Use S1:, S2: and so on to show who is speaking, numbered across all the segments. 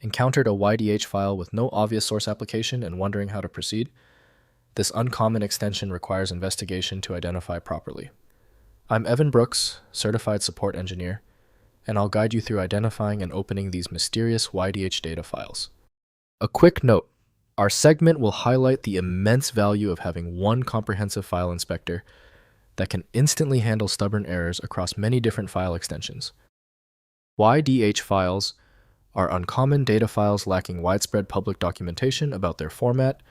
S1: Encountered a YDH file with no obvious source application and wondering how to proceed? This uncommon extension requires investigation to identify properly. I'm Evan Brooks, Certified Support Engineer, and I'll guide you through identifying and opening these mysterious YDH data files. A quick note, our segment will highlight the immense value of having one comprehensive file inspector that can instantly handle stubborn errors across many different file extensions. YDH files are uncommon data files lacking widespread public documentation about their format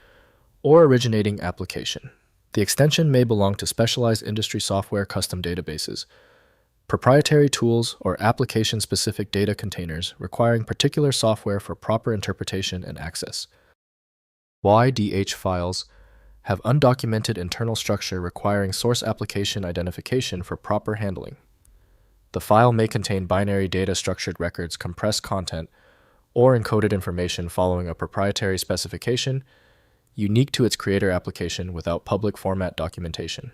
S1: or originating application. The extension may belong to specialized industry software custom databases, proprietary tools, or application-specific data containers requiring particular software for proper interpretation and access. YDH files have undocumented internal structure requiring source application identification for proper handling. The file may contain binary data structured records, compressed content, or encoded information following a proprietary specification unique to its creator application without public format documentation.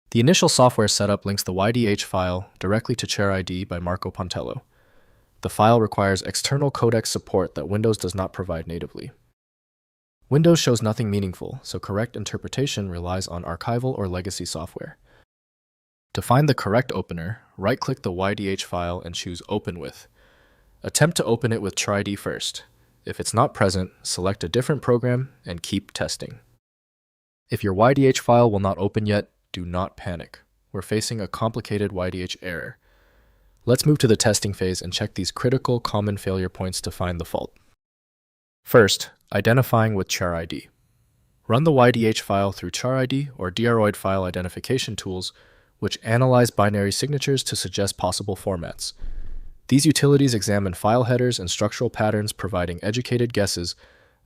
S1: The initial software setup links the YDH file directly to ChairID by Marco Pontello. The file requires external codec support that Windows does not provide natively. Windows shows nothing meaningful, so correct interpretation relies on archival or legacy software. To find the correct opener, right-click the YDH file and choose Open With. Attempt to open it with ChairID first. If it's not present, select a different program and keep testing. If your YDH file will not open yet, do not panic. We're facing a complicated YDH error. Let's move to the testing phase and check these critical common failure points to find the fault. First, identifying with ChairID. Run the YDH file through ChairID or Droid file identification tools, which analyze binary signatures to suggest possible formats. These utilities examine file headers and structural patterns, providing educated guesses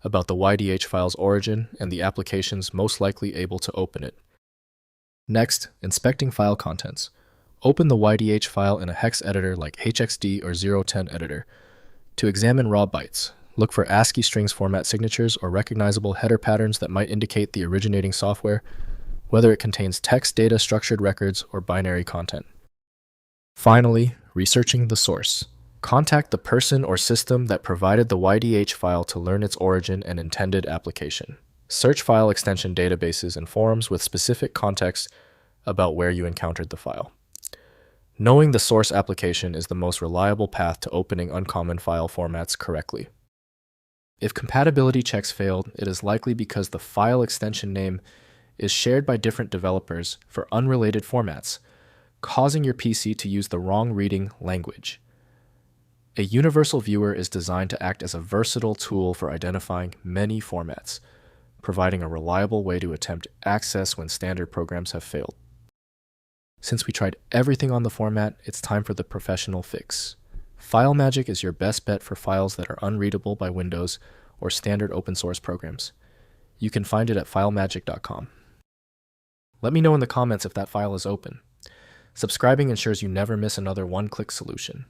S1: about the YDH file's origin and the applications most likely able to open it. Next, inspecting file contents. Open the YDH file in a hex editor like HXD or 010 editor. To examine raw bytes, look for ASCII strings format signatures or recognizable header patterns that might indicate the originating software, whether it contains text, data, structured records, or binary content. Finally, researching the source. Contact the person or system that provided the YDH file to learn its origin and intended application. Search file extension databases and forums with specific context about where you encountered the file. Knowing the source application is the most reliable path to opening uncommon file formats correctly. If compatibility checks failed, it is likely because the file extension name is shared by different developers for unrelated formats, causing your PC to use the wrong reading language. A universal viewer is designed to act as a versatile tool for identifying many formats, providing a reliable way to attempt access when standard programs have failed. Since we tried everything on the format, it's time for the professional fix. FileMagick is your best bet for files that are unreadable by Windows or standard open source programs. You can find it at filemagick.com. Let me know in the comments if that file is open. Subscribing ensures you never miss another one-click solution.